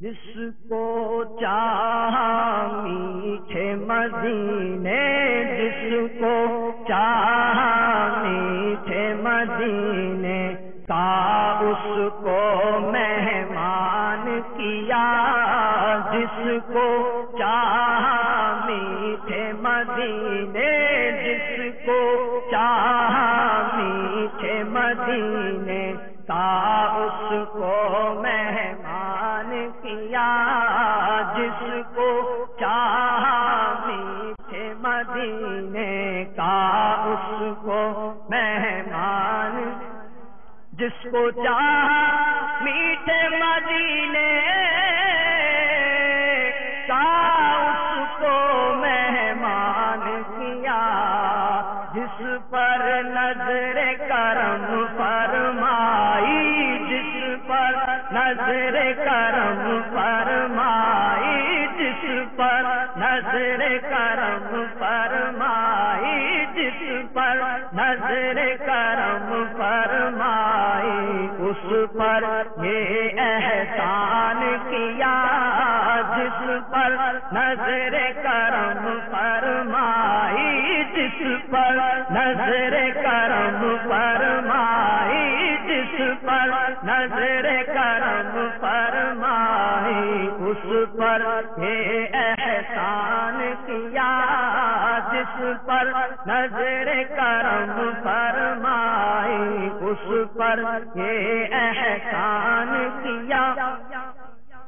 جس کو چاہا میٹھے مدینے، جس کو چاہا میٹھے مدینے کا اس کو مہمان کیا، جس کو چاہا میٹھے مدینے، جس کو چاہا میٹھے مدینے کا اس کو مہمان کیا، جس کو چاہا میٹھے مدینے کا اس کو مہمان، جس کو چاہا میٹھے مدینے کا اس کو مہمان کیا، جس پر نظر کرم فرمائی، جس پر نظر کرم فرمائی، جس پر نظر کرم فرمائی، جس پر نظر کرم فرمائی، اس پر یہ احسان کیا، جس پر نظر کرم فرمائی، جس پر نظر کرم فرمائی، جس پر نظر کرم فرمائی، اس پر یہ احسان کیا، جس پر نظر کرم فرمائی، اس پر یہ احسان کیا،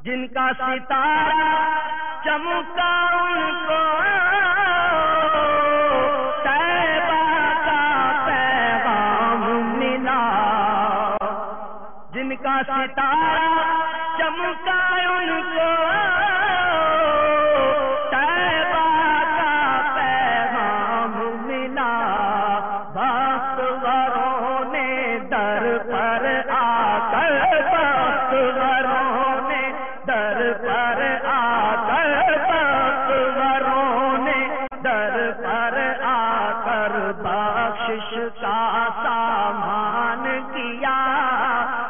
جن کا ستارہ چمکا ان کو طیبہ کا پیغام ملا، جن کا ستارہ چمکا ان کو طیبہ کا پیغام ملا، بختوروں نے در پر آ کر، بختوروں نے در پر آ کر، بختوروں نے در پر آ کر بخشش کا سامان کیا،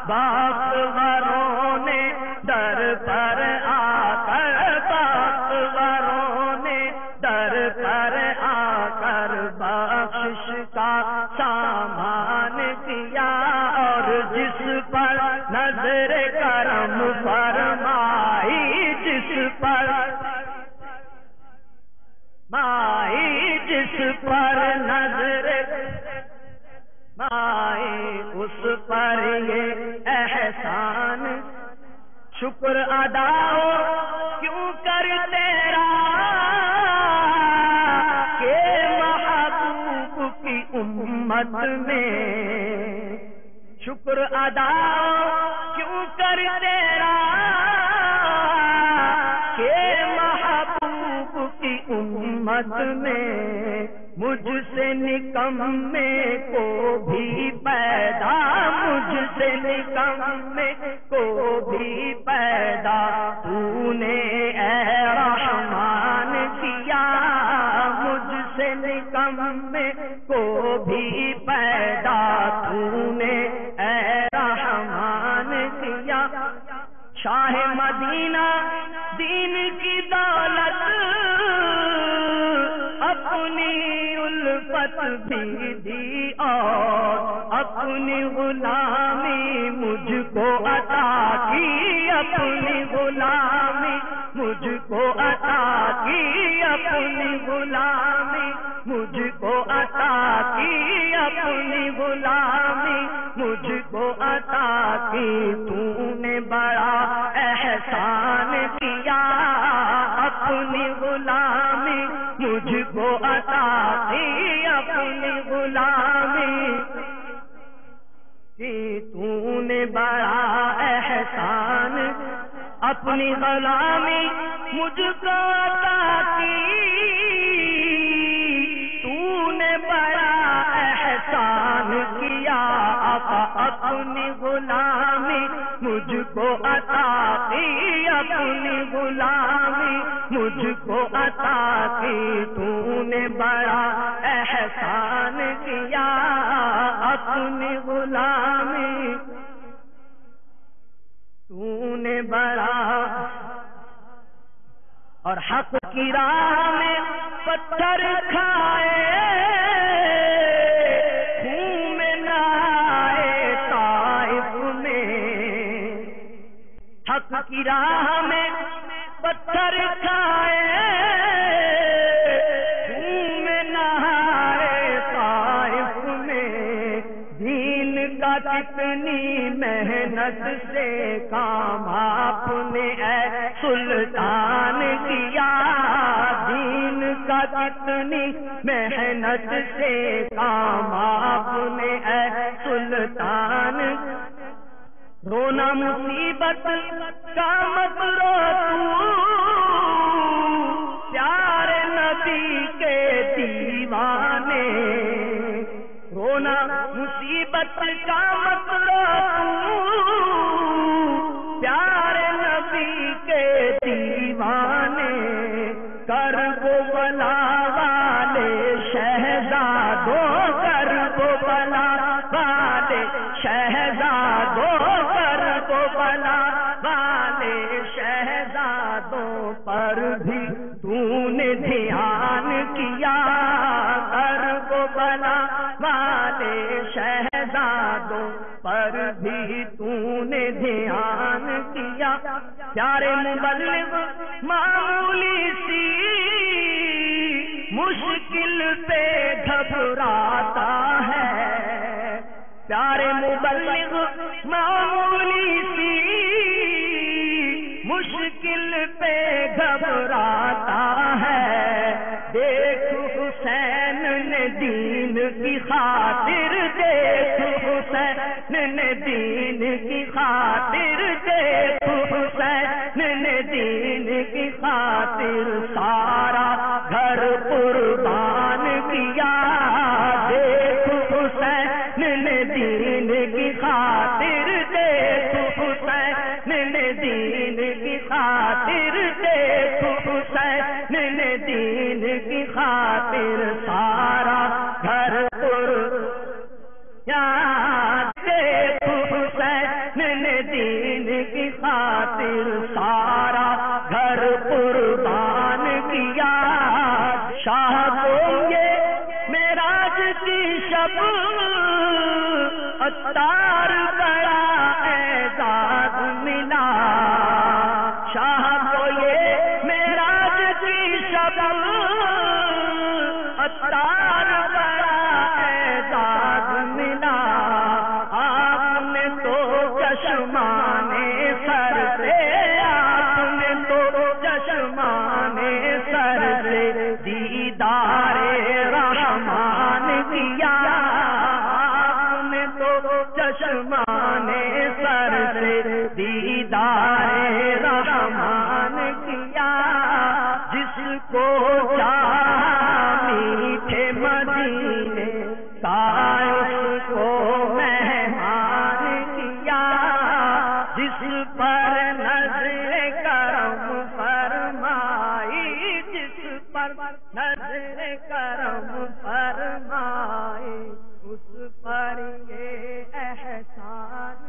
بختوروں نے در پر آ کر، بختوروں نے در پر آ کر بخشش کا سامان کیا، اور جس پر نظر کرم فرمائی، جس پر مائی، جس پر نظر مائی، اس پر یہ احسان، شکر ادا کیوں کر تیرا کہ محبوب کی امت میں، شکر ادا کیوں کر تیرا کہ محبوب کی امت میں مجھ سے نکمے کو بھی پیدا، مجھ سے نکمے کو بھی پیدا تو نے اے رحمان کیا، مجھ سے نکمے کو بھی پیدا تو نے اے رحمان کیا، شاہ مدینہ دین کی دولت اپنی الفت بھی دی اور اپنی غلامی مجھ کو عطا کی، اپنی غلامی مجھ کو عطا کی، اپنی غلامی مجھ کو عطا کی، اپنی غلامی مجھ کو عطا کی، تو نے بڑا احسان کیا، اپنی غلامی مجھ کو عطا کی، اپنی غلامی کی، تو نے بڑا احسان، اپنی غلامی مجھ کو عطا کی، تو نے بڑا احسان کیا، اپنی غلامی مجھ کو عطا کی، اپنی غلامی مجھ کو عطا کی، تو نے بڑا احسان کیا، اپنی غلامی تو نے بڑا اور حق کی راہ میں پتھر کھائے خون میں نہائے طائف میں حق کی راہ میں پتھر کھائے خون میں نہائے طائف میں دین کا کتنی محنت سے کام آپ نے اے سلطان کیا دین کا کتنی محنت سے کام آپ نے اے سلطان رونا مصیبت کا مت رو پیارے نبی کے دیوانے رونا مصیبت کا مت رو پیارے نبی کے دیوانے کرب بلا والے شہزادوں کرب بلا والے شہزادوں کرب بلا والے شہزادوں پر بھی تو نے دھیان کیا کرب بلا والے شہزادوں پر بھی تو نے دھیان کیا پیارے مبلغ معمولی سی مشکل پہ گھبراتا ہے پیارے مبلغ معمولی سی مشکل پہ گھبراتا ہے دیکھ حسین نے دین کی خاطر دیکھ حسین نے دین کی خاطر دیکھ حسین نے دین کی خاطر سارا گھر قربان کیا دیکھ حسین نے دین کی خاطر دیکھ حسین نے دین کی خاطر دیکھ حسین نے دین کی خاطر سارا گھر دیکھ حسین نے دین کی خاطر سارا گھر قربان کیا شاہ کو یہ معراج کی شب عطار بڑا اعزاز ملا شاہ کو یہ معراج کی شب عطار بڑا اعزاز ملا آپ نے تو چشمانے سر سے آپ نے تو چشمانے سر سے دیدار رحمان کیا آپ نے تو چشمانے سر سے دیدار رحمان کیا جس کو میٹھے مدینے کا اس کو مہمان کیا جس پر نظر کرم فرمائی جس پر نظر کرم فرمائی اس پر یہ احسان